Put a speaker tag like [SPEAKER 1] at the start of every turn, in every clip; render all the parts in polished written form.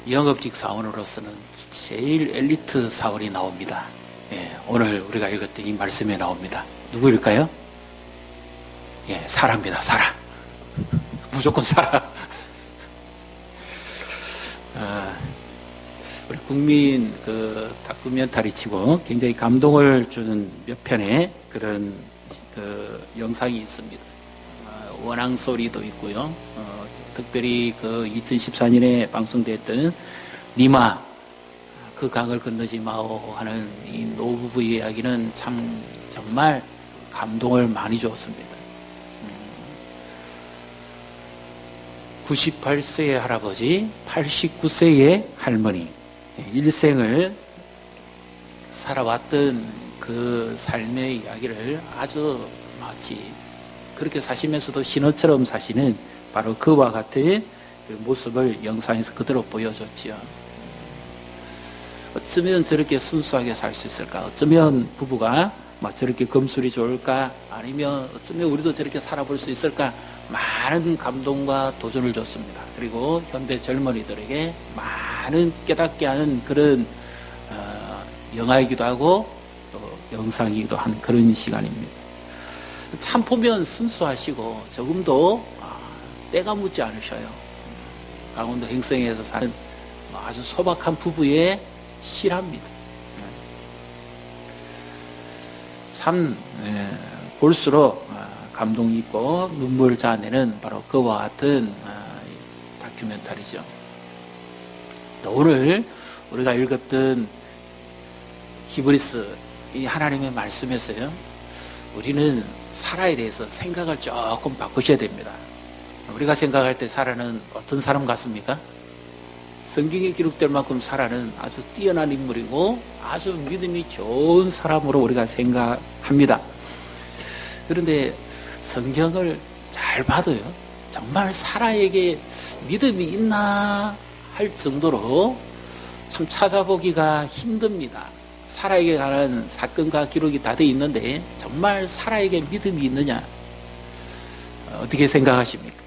[SPEAKER 1] 영업직 사원으로서는 제일 엘리트 사원이 나옵니다. 예, 오늘 우리가 읽었던 이 말씀에 나옵니다. 누구일까요? 예, 사라입니다. 사라. 무조건 사라. 우리 국민 그 다큐멘터리 치고 굉장히 감동을 주는 몇 편의 그런 그 영상이 있습니다. 원앙 소리도 있고요. 특별히 그 2014년에 방송됐던 니마 그 강을 건너지 마오 하는 이 노부부의 이야기는 참 정말 감동을 많이 줬습니다. 98세의 할아버지, 89세의 할머니, 일생을 살아왔던 그 삶의 이야기를 아주 마치 그렇게 사시면서도 신호처럼 사시는 바로 그와 같은 그 모습을 영상에서 그대로 보여줬지요. 어쩌면 저렇게 순수하게 살 수 있을까? 어쩌면 부부가 막 저렇게 금술이 좋을까? 아니면 어쩌면 우리도 저렇게 살아볼 수 있을까? 많은 감동과 도전을 줬습니다. 그리고 현대 젊은이들에게 많은 깨닫게 하는 그런 영화이기도 하고 또 영상이기도 한 그런 시간입니다. 참 보면 순수하시고 조금도 때가 묻지 않으셔요. 강원도 행성에서 사는 아주 소박한 부부의 실화입니다. 참 볼수록 감동이 있고 눈물을 자아내는 바로 그와 같은 다큐멘터리죠. 또 오늘 우리가 읽었던 히브리스 이 하나님의 말씀에서요, 우리는 사라에 대해서 생각을 조금 바꾸셔야 됩니다. 우리가 생각할 때 사라는 어떤 사람 같습니까? 성경에 기록될 만큼 사라는 아주 뛰어난 인물이고 아주 믿음이 좋은 사람으로 우리가 생각합니다. 그런데 성경을 잘 봐도요, 정말 사라에게 믿음이 있나 할 정도로 참 찾아보기가 힘듭니다. 사라에게 관한 사건과 기록이 다 되어 있는데 정말 사라에게 믿음이 있느냐? 어떻게 생각하십니까?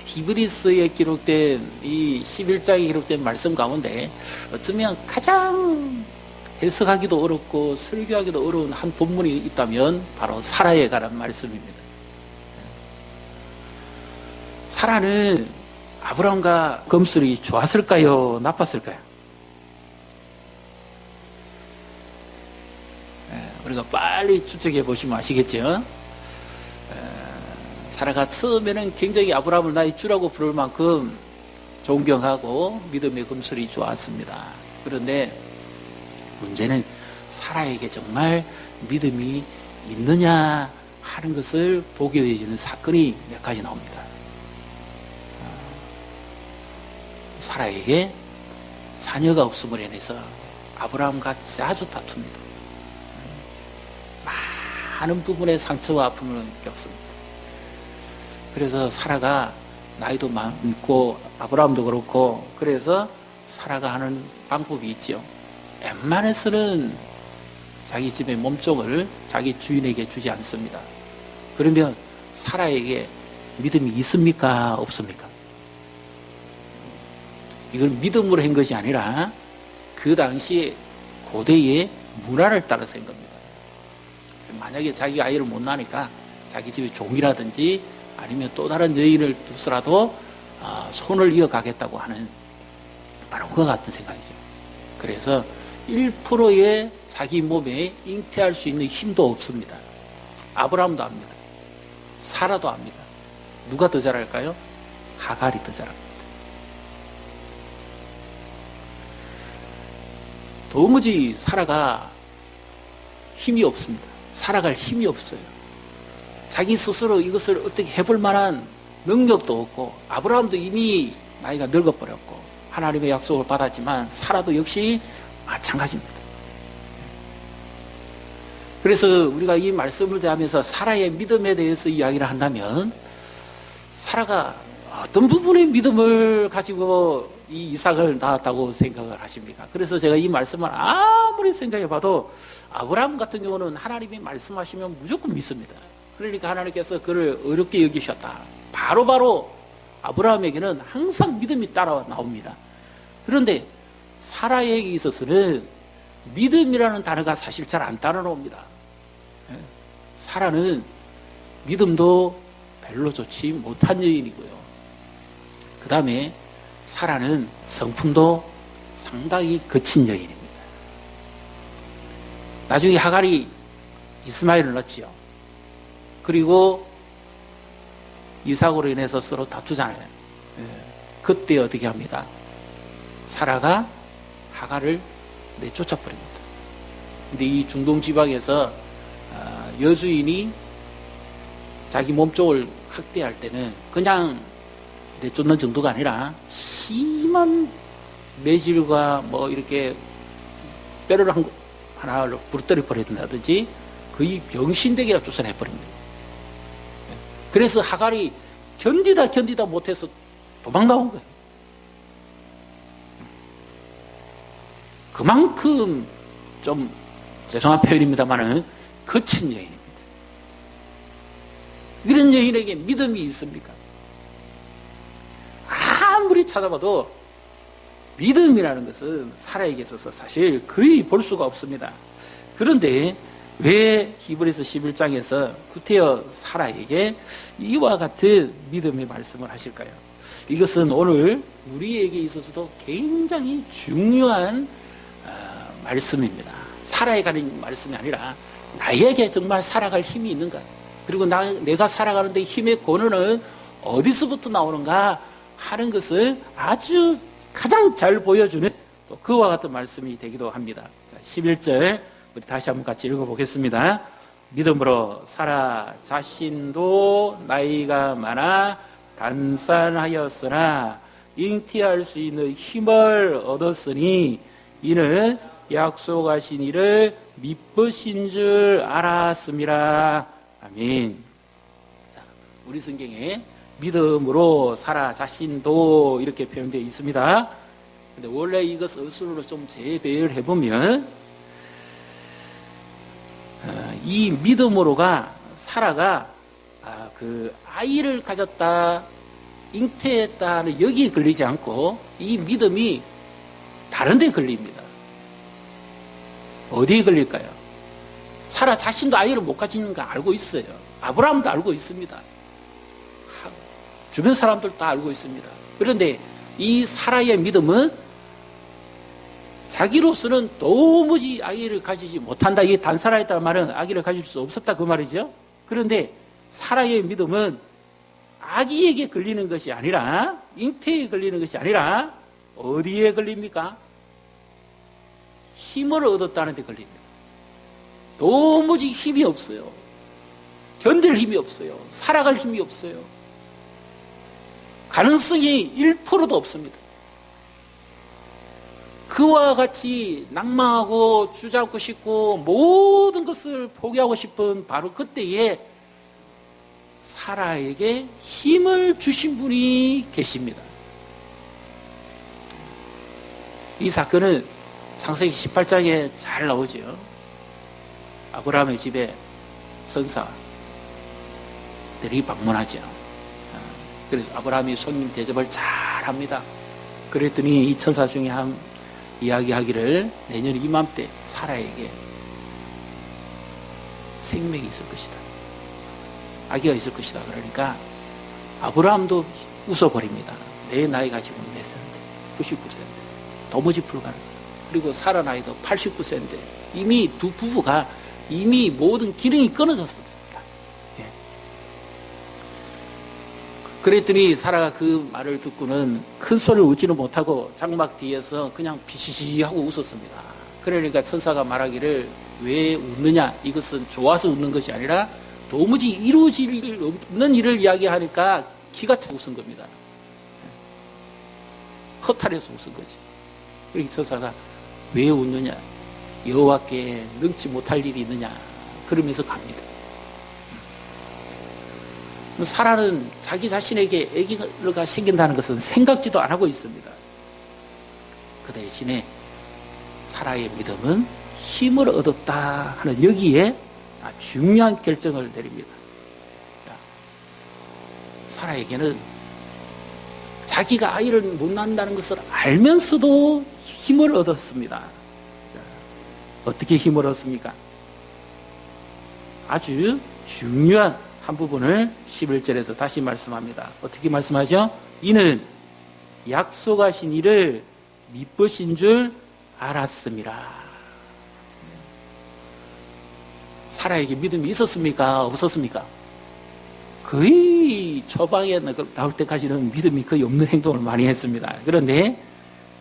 [SPEAKER 1] 히브리스에 기록된 이 11장에 기록된 말씀 가운데 어쩌면 가장 해석하기도 어렵고 설교하기도 어려운 한 본문이 있다면 바로 사라에 관한 말씀입니다. 사라는 아브라함과 금술이 좋았을까요? 나빴을까요? 우리가 빨리 추측해 보시면 아시겠죠? 사라가 처음에는 굉장히 아브라함을 나의 주라고 부를 만큼 존경하고 믿음의 금술이 좋았습니다. 그런데 문제는 사라에게 정말 믿음이 있느냐 하는 것을 보게 되어지는 사건이 몇 가지 나옵니다. 사라에게 자녀가 없음으로 인해서 아브라함과 자주 다툽니다. 많은 부분의 상처와 아픔을 겪습니다. 그래서 사라가 나이도 많고 아브라함도 그렇고, 그래서 사라가 하는 방법이 있죠. 웬만해서는 자기 집의 몸종을 자기 주인에게 주지 않습니다. 그러면 사라에게 믿음이 있습니까? 없습니까? 이건 믿음으로 한 것이 아니라 그 당시에 고대의 문화를 따라서 한 겁니다. 만약에 자기 아이를 못 낳으니까 자기 집에 종이라든지 아니면 또 다른 여인을 두서라도 손을 이어가겠다고 하는 바로 그와 같은 생각이죠. 그래서 1%의 자기 몸에 잉태할 수 있는 힘도 없습니다. 아브라함도 압니다. 사라도 압니다. 누가 더 잘할까요? 하갈이 더 잘합니다. 도무지 사라가 힘이 없습니다. 살아갈 힘이 없어요. 자기 스스로 이것을 어떻게 해볼 만한 능력도 없고, 아브라함도 이미 나이가 늙어버렸고 하나님의 약속을 받았지만 사라도 역시 마찬가지입니다. 그래서 우리가 이 말씀을 대하면서 사라의 믿음에 대해서 이야기를 한다면 사라가 어떤 부분의 믿음을 가지고 이 이삭을 낳았다고 생각을 하십니까? 그래서 제가 이 말씀을 아무리 생각해봐도 아브라함 같은 경우는 하나님이 말씀하시면 무조건 믿습니다. 그러니까 하나님께서 그를 어렵게 여기셨다. 바로바로 아브라함에게는 항상 믿음이 따라 나옵니다. 그런데 사라에게 있어서는 믿음이라는 단어가 사실 잘 안 따라 나옵니다. 사라는 믿음도 별로 좋지 못한 여인이고요. 그 다음에 사라는 성품도 상당히 거친 여인입니다. 나중에 하갈이 이스마엘을 낳지요. 그리고 이삭으로 인해서 서로 다투잖아요. 그때 어떻게 합니다? 사라가 하갈을 내쫓아 버립니다. 근데 이 중동 지방에서 여주인이 자기 몸쪽을 학대할 때는 그냥 내쫓는 정도가 아니라 심한 매질과 뭐 이렇게 뼈를 하나를 부러뜨려 버린다든지 거의 병신되게 쫓아내 버립니다. 그래서 하갈이 견디다 못해서 도망 나온 거예요. 그만큼 좀 죄송한 표현입니다만은 거친 여인입니다. 이런 여인에게 믿음이 있습니까? 아무리 찾아봐도 믿음이라는 것은 사라에게 있어서 사실 거의 볼 수가 없습니다. 그런데 왜 히브리서 11장에서 구태여 사라에게 이와 같은 믿음의 말씀을 하실까요? 이것은 오늘 우리에게 있어서도 굉장히 중요한 말씀입니다. 사라에 관한 말씀이 아니라 나에게 정말 살아갈 힘이 있는가? 그리고 내가 살아가는데 힘의 근원은 어디서부터 나오는가 하는 것을 아주 가장 잘 보여주는 또 그와 같은 말씀이 되기도 합니다. 자, 11절 우리 다시 한번 같이 읽어보겠습니다. 믿음으로 사라 자신도 나이가 많아 단산하였으나 잉태할 수 있는 힘을 얻었으니 이는 약속하신 이를 미쁘신 줄 알았음이라. 아멘. 자, 우리 성경에 믿음으로 사라 자신도 이렇게 표현되어 있습니다. 근데 원래 이것 어순으로 좀 재배를 해보면 이 믿음으로가 사라가 그 아이를 가졌다 잉태했다는 여기에 걸리지 않고 이 믿음이 다른 데 걸립니다. 어디에 걸릴까요? 사라 자신도 아이를 못 가지는 거 알고 있어요. 아브라함도 알고 있습니다. 주변 사람들 다 알고 있습니다. 그런데 이 사라의 믿음은 자기로서는 도무지 아기를 가지지 못한다. 이게 단사라했다는 말은 아기를 가질 수 없었다 그 말이죠. 그런데 사라의 믿음은 아기에게 걸리는 것이 아니라 잉태에 걸리는 것이 아니라 어디에 걸립니까? 힘을 얻었다는 데 걸립니다. 도무지 힘이 없어요. 견딜 힘이 없어요. 살아갈 힘이 없어요. 가능성이 1%도 없습니다. 그와 같이 낭망하고 주저앉고 싶고 모든 것을 포기하고 싶은 바로 그때에 사라에게 힘을 주신 분이 계십니다. 이 사건은 창세기 18장에 잘 나오죠. 아브라함의 집에 천사들이 방문하죠. 그래서 아브라함이 손님 대접을 잘 합니다. 그랬더니 이 천사 중에 한 이야기하기를 내년 이맘때 사라에게 생명이 있을 것이다. 아기가 있을 것이다. 그러니까 아브라함도 웃어버립니다. 내 나이가 지금 몇 세인데? 99세인데. 도무지 불가능. 그리고 사라 나이도 89세인데 이미 두 부부가 이미 모든 기능이 끊어졌습니다. 예. 그랬더니 사라가 그 말을 듣고는 큰 소리를 웃지는 못하고 장막 뒤에서 그냥 비시시 하고 웃었습니다. 그러니까 천사가 말하기를 왜 웃느냐? 이것은 좋아서 웃는 것이 아니라 도무지 이루어질 일 없는 일을 이야기하니까 기가 차 웃은 겁니다. 허탈해서 웃은 거지. 그러니까 천사가 왜 웃느냐? 여호와께 능치 못할 일이 있느냐? 그러면서 갑니다. 사라는 자기 자신에게 아기가 생긴다는 것은 생각지도 안 하고 있습니다. 그 대신에 사라의 믿음은 힘을 얻었다 하는 여기에 중요한 결정을 내립니다. 사라에게는 자기가 아이를 못 낳는다는 것을 알면서도 힘을 얻었습니다. 어떻게 힘을 얻습니까? 아주 중요한 한 부분을 11절에서 다시 말씀합니다. 어떻게 말씀하죠? 이는 약속하신 이를 미쁘신 줄 알았습니다. 사라에게 믿음이 있었습니까? 없었습니까? 거의 초방에 나올 때까지는 믿음이 거의 없는 행동을 많이 했습니다. 그런데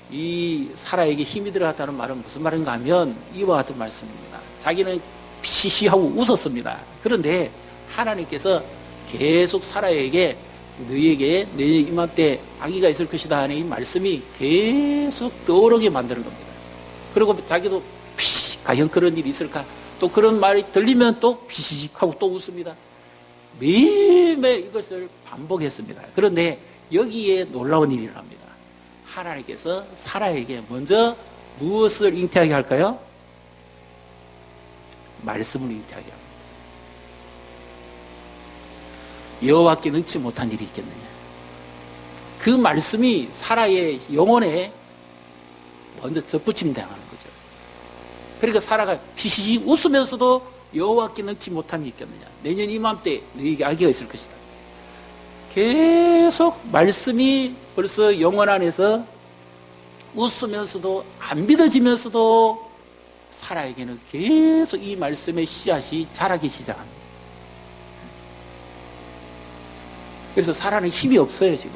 [SPEAKER 1] 이 사라에게 힘이 들어갔다는 말은 무슨 말인가 하면 이와 같은 말씀입니다. 자기는 피시하고 웃었습니다. 그런데 하나님께서 계속 사라에게 너희에게 내 이맘때 아기가 있을 것이다 하는 이 말씀이 계속 떠오르게 만드는 겁니다. 그리고 자기도 과연 그런 일이 있을까? 또 그런 말이 들리면 또 피식하고 또 웃습니다. 매일매일 이것을 반복했습니다. 그런데 여기에 놀라운 일이 일어납니다. 하나님께서 사라에게 먼저 무엇을 잉태하게 할까요? 말씀을 잉태하게 합니다. 여호와께 능치 못한 일이 있겠느냐. 그 말씀이 사라의 영혼에 먼저 접붙임 당하는 거죠. 그러니까 사라가 피시시 웃으면서도 여호와께 능치 못함이 있겠느냐. 내년 이맘때 너희에게 아기가 있을 것이다. 계속 말씀이 벌써 영혼 안에서 웃으면서도 안 믿어지면서도 사라에게는 계속 이 말씀의 씨앗이 자라기 시작합니다. 그래서 사라는 힘이 없어요, 지금.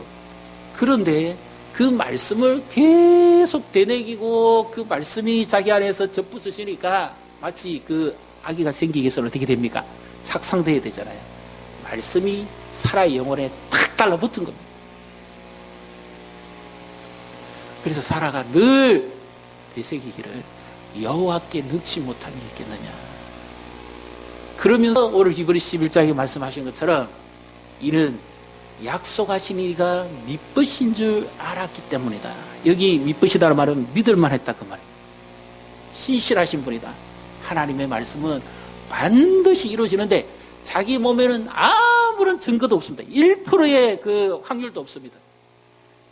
[SPEAKER 1] 그런데 그 말씀을 계속 되새기고 그 말씀이 자기 안에서 접붙으시니까 마치 그 아기가 생기기 위해서는 어떻게 됩니까? 착상돼야 되잖아요. 말씀이 사라의 영혼에 탁 달라붙은 겁니다. 그래서 사라가 늘 되새기기를 여호와께 능치 못함이 있겠느냐. 그러면서 오늘 히브리 11장에 말씀하신 것처럼 이는 약속하신 이가 미쁘신 줄 알았기 때문이다. 여기 미쁘시다는 말은 믿을만 했다 그 말이에요. 신실하신 분이다. 하나님의 말씀은 반드시 이루어지는데 자기 몸에는 아무런 증거도 없습니다. 1%의 그 확률도 없습니다.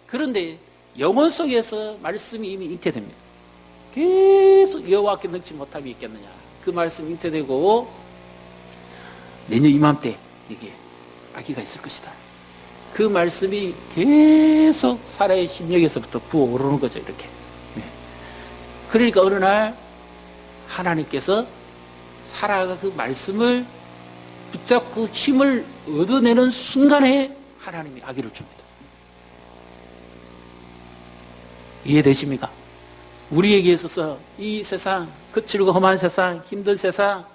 [SPEAKER 1] 그런데 영혼 속에서 말씀이 이미 잉태됩니다. 계속 여호와께 능치 못함이 있겠느냐. 그 말씀 잉태되고 내년 이맘때 이게 아기가 있을 것이다. 그 말씀이 계속 사라의 심령에서부터 부어오르는 거죠. 이렇게. 그러니까 어느 날 하나님께서 사라가 그 말씀을 붙잡고 힘을 얻어내는 순간에 하나님이 아기를 줍니다. 이해되십니까? 우리에게 있어서 이 세상, 거칠고 험한 세상, 힘든 세상,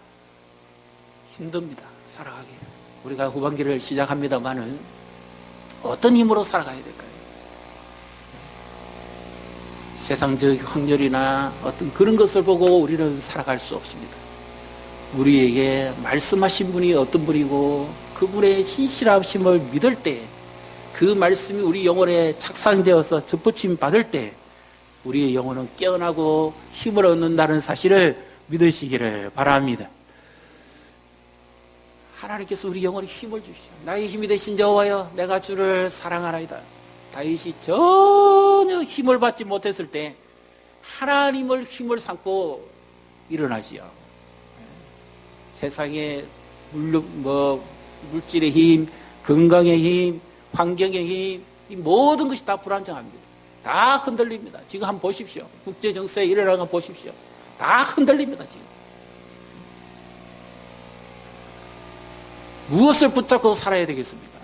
[SPEAKER 1] 힘듭니다. 살아가기. 우리가 후반기를 시작합니다마는 어떤 힘으로 살아가야 될까요? 세상적 확률이나 어떤 그런 것을 보고 우리는 살아갈 수 없습니다. 우리에게 말씀하신 분이 어떤 분이고 그분의 신실하심을 믿을 때 그 말씀이 우리 영혼에 착상되어서 접붙임 받을 때 우리의 영혼은 깨어나고 힘을 얻는다는 사실을 믿으시기를 바랍니다. 하나님께서 우리 영혼에 힘을 주시오. 나의 힘이 되신 여호와여 내가 주를 사랑하나이다. 다윗이 전혀 힘을 받지 못했을 때 하나님을 힘을 삼고 일어나지요. 세상의 물질의 힘, 건강의 힘, 환경의 힘, 이 모든 것이 다 불안정합니다. 다 흔들립니다. 지금 한번 보십시오. 국제정세에 일어나는 거 보십시오. 다 흔들립니다. 지금. 무엇을 붙잡고 살아야 되겠습니까?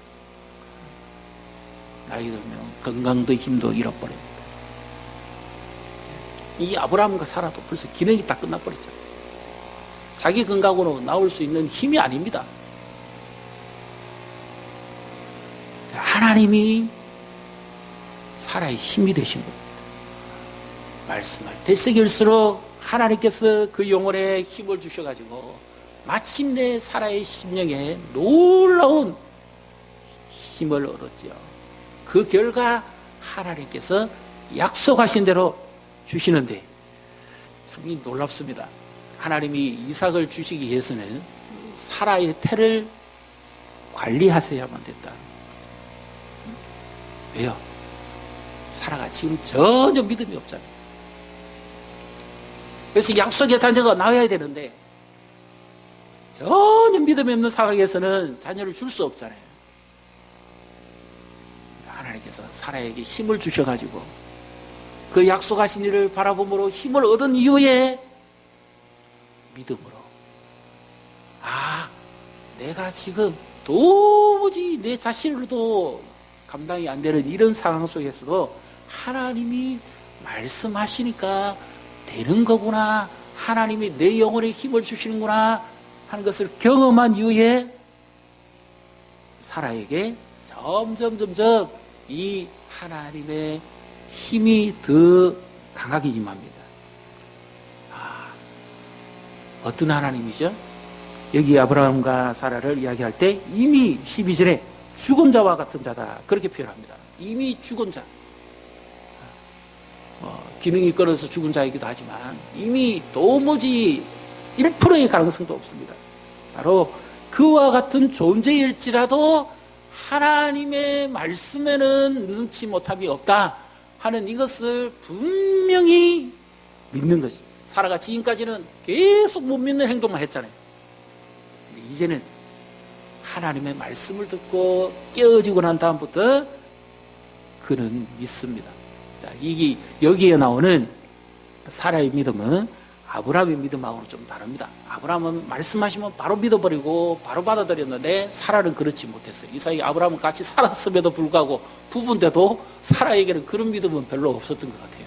[SPEAKER 1] 나이 들면 건강도 힘도 잃어버립니다. 이 아브라함과 사라도 벌써 기능이 다 끝나버렸잖아요. 자기 건강으로 나올 수 있는 힘이 아닙니다. 하나님이 사라의 힘이 되신 겁니다. 말씀을 되새길수록 하나님께서 그 영혼에 힘을 주셔가지고 마침내 사라의 심령에 놀라운 힘을 얻었죠. 그 결과 하나님께서 약속하신 대로 주시는데 참 놀랍습니다. 하나님이 이삭을 주시기 위해서는 사라의 태를 관리하셔야만 된다. 왜요? 사라가 지금 전혀 믿음이 없잖아요. 그래서 약속의 자녀가 나와야 되는데 전혀 믿음이 없는 상황에서는 자녀를 줄 수 없잖아요. 하나님께서 사라에게 힘을 주셔가지고 그 약속하신 일을 바라봄으로 힘을 얻은 이후에 믿음으로 내가 지금 도무지 내 자신으로도 감당이 안 되는 이런 상황 속에서도 하나님이 말씀하시니까 되는 거구나, 하나님이 내 영혼에 힘을 주시는구나 하는 것을 경험한 이후에 사라에게 점점 이 하나님의 힘이 더 강하게 임합니다. 어떤 하나님이죠? 여기 아브라함과 사라를 이야기할 때 이미 12절에 죽은 자와 같은 자다 그렇게 표현합니다. 이미 죽은 자, 기능이 끊어서 죽은 자이기도 하지만 이미 도무지 1%의 가능성도 없습니다. 바로 그와 같은 존재일지라도 하나님의 말씀에는 능치 못함이 없다 하는 이것을 분명히 믿는 거죠. 사라가 지금까지는 계속 못 믿는 행동만 했잖아요. 근데 이제는 하나님의 말씀을 듣고 깨어지고 난 다음부터 그는 믿습니다. 자, 여기에 나오는 사라의 믿음은 아브라함의 믿음하고는 좀 다릅니다. 아브라함은 말씀하시면 바로 믿어버리고 바로 받아들였는데 사라는 그렇지 못했어요. 이 사이 아브라함은 같이 살았음에도 불구하고 부부인데도 사라에게는 그런 믿음은 별로 없었던 것 같아요.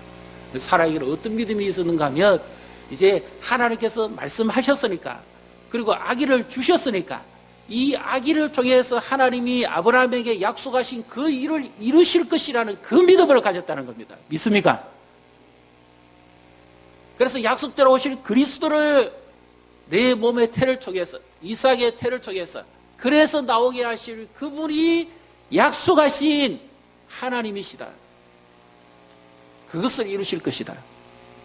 [SPEAKER 1] 사라에게는 어떤 믿음이 있었는가 하면 이제 하나님께서 말씀하셨으니까 그리고 아기를 주셨으니까 이 아기를 통해서 하나님이 아브라함에게 약속하신 그 일을 이루실 것이라는 그 믿음을 가졌다는 겁니다. 믿습니까? 그래서 약속대로 오실 그리스도를 내 몸의 태를 통해서 이삭의 태를 통해서 그래서 나오게 하실 그분이 약속하신 하나님이시다. 그것을 이루실 것이다.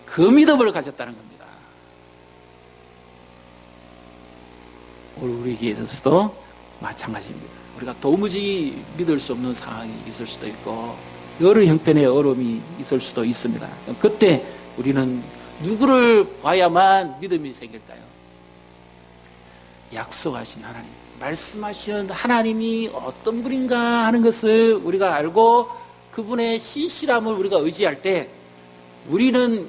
[SPEAKER 1] 그 믿음을 가졌다는 겁니다. 오늘 우리에게 있어서도 마찬가지입니다. 우리가 도무지 믿을 수 없는 상황이 있을 수도 있고 여러 형편의 어려움이 있을 수도 있습니다. 그때 우리는 누구를 봐야만 믿음이 생길까요? 약속하신 하나님, 말씀하시는 하나님이 어떤 분인가 하는 것을 우리가 알고 그분의 신실함을 우리가 의지할 때 우리는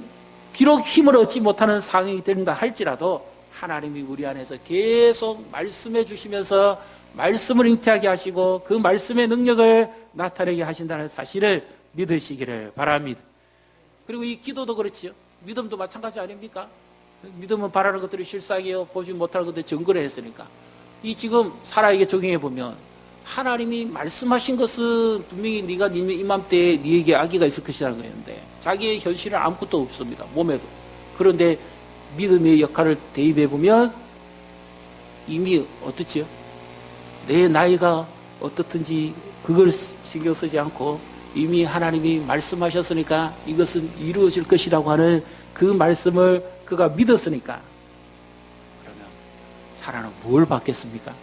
[SPEAKER 1] 비록 힘을 얻지 못하는 상황이 된다 할지라도 하나님이 우리 안에서 계속 말씀해 주시면서 말씀을 잉태하게 하시고 그 말씀의 능력을 나타내게 하신다는 사실을 믿으시기를 바랍니다. 그리고 이 기도도 그렇지요. 믿음도 마찬가지 아닙니까? 믿음은 바라는 것들이 실상이요 보지 못하는 것들이 증거를 했으니까 이 지금 사라에게 적용해 보면 하나님이 말씀하신 것은 분명히 네가 이맘때에 네에게 아기가 있을 것이라는 거였는데 자기의 현실은 아무것도 없습니다. 몸에도. 그런데 믿음의 역할을 대입해 보면 이미 어떻지요? 내 나이가 어떻든지 그걸 신경 쓰지 않고 이미 하나님이 말씀하셨으니까 이것은 이루어질 것이라고 하는 그 말씀을 그가 믿었으니까 그러면 사라는 뭘 받겠습니까?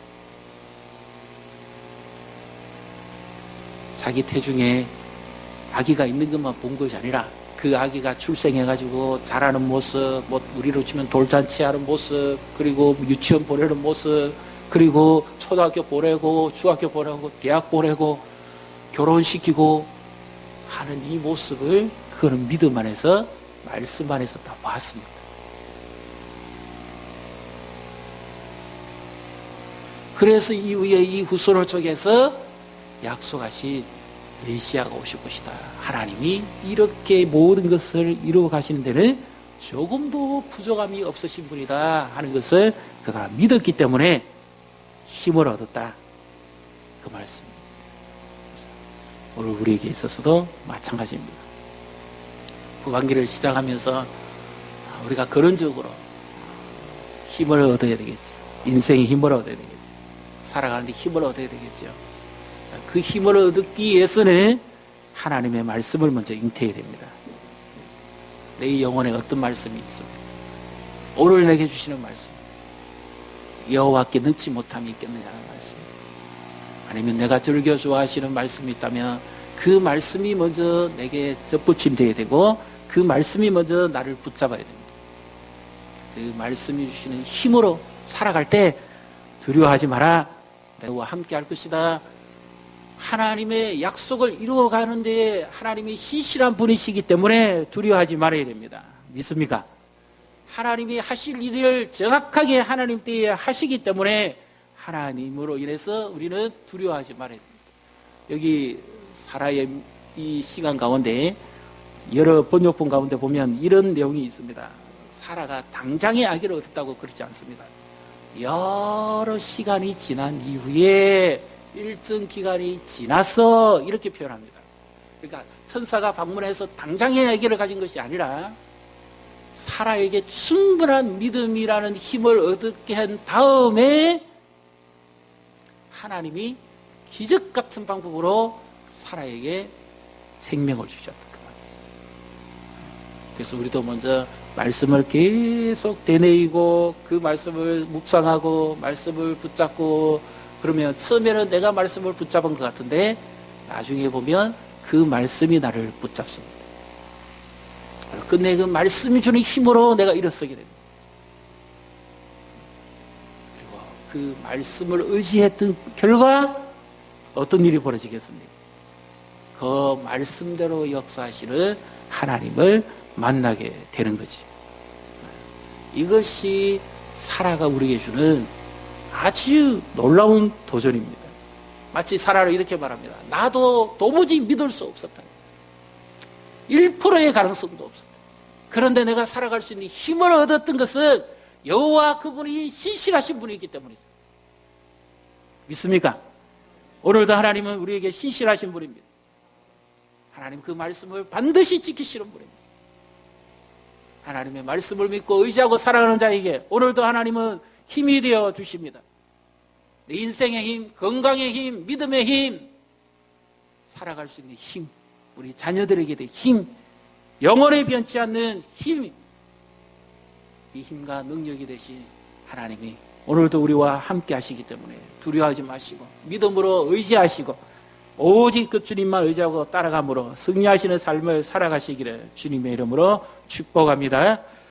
[SPEAKER 1] 자기 태중에 아기가 있는 것만 본 것이 아니라 그 아기가 출생해가지고 자라는 모습, 우리로 치면 돌잔치하는 모습, 그리고 유치원 보내는 모습, 그리고 초등학교 보내고 중학교 보내고 대학 보내고 결혼시키고 하는 이 모습을 그는 믿음 안에서 말씀 안에서 다 봤습니다. 그래서 이후에 이 후손을 쪽에서 약속하신 메시아가 오실 것이다. 하나님이 이렇게 모든 것을 이루어 가시는 데는 조금도 부족함이 없으신 분이다 하는 것을 그가 믿었기 때문에 힘을 얻었다. 그 말씀입니다. 오늘 우리에게 있어서도 마찬가지입니다. 후반기를 시작하면서 우리가 그런적으로 힘을 얻어야 되겠죠. 인생의 힘을 얻어야 되겠죠. 살아가는데 힘을 얻어야 되겠죠. 그 힘을 얻기 위해서는 하나님의 말씀을 먼저 잉태해야 됩니다. 내 영혼에 어떤 말씀이 있습니까? 오늘 내게 주시는 말씀, 여호와께 능치 못함이 있겠느냐는 말씀, 아니면 내가 즐겨 좋아하시는 말씀이 있다면 그 말씀이 먼저 내게 접붙임되어야 되고 그 말씀이 먼저 나를 붙잡아야 됩니다. 그 말씀이 주시는 힘으로 살아갈 때 두려워하지 마라. 내가 너와 함께 할 것이다. 하나님의 약속을 이루어가는 데에 하나님이 신실한 분이시기 때문에 두려워하지 말아야 됩니다. 믿습니까? 하나님이 하실 일을 정확하게 하나님 때에 하시기 때문에 하나님으로 인해서 우리는 두려워하지 말아야 됩니다. 여기 사라의 이 시간 가운데 여러 번역본 가운데 보면 이런 내용이 있습니다. 사라가 당장의 아기를 얻었다고 그러지 않습니다. 여러 시간이 지난 이후에 일정 기간이 지나서 이렇게 표현합니다. 그러니까 천사가 방문해서 당장의 아기를 가진 것이 아니라 사라에게 충분한 믿음이라는 힘을 얻게 한 다음에 하나님이 기적 같은 방법으로 사라에게 생명을 주셨다. 그래서 우리도 먼저 말씀을 계속 되뇌이고 그 말씀을 묵상하고 말씀을 붙잡고 그러면 처음에는 내가 말씀을 붙잡은 것 같은데 나중에 보면 그 말씀이 나를 붙잡습니다. 끝내 그 말씀이 주는 힘으로 내가 일어서게 됩니다. 그리고 그 말씀을 의지했던 결과 어떤 일이 벌어지겠습니까? 그 말씀대로 역사하시는 하나님을 만나게 되는 거지. 이것이 사라가 우리에게 주는 아주 놀라운 도전입니다. 마치 사라를 이렇게 말합니다. 나도 도무지 믿을 수 없었다. 1%의 가능성도 없었다. 그런데 내가 살아갈 수 있는 힘을 얻었던 것은 여호와 그분이 신실하신 분이기 때문이죠. 믿습니까? 오늘도 하나님은 우리에게 신실하신 분입니다. 하나님 그 말씀을 반드시 지키시는 분입니다. 하나님의 말씀을 믿고 의지하고 살아가는 자에게 오늘도 하나님은 힘이 되어 주십니다. 내 인생의 힘, 건강의 힘, 믿음의 힘, 살아갈 수 있는 힘, 우리 자녀들에게 된 힘, 영원히 변치 않는 힘, 이 힘과 능력이 되신 하나님이 오늘도 우리와 함께 하시기 때문에 두려워하지 마시고 믿음으로 의지하시고 오직 그 주님만 의지하고 따라감으로 승리하시는 삶을 살아가시기를 주님의 이름으로 축복합니다.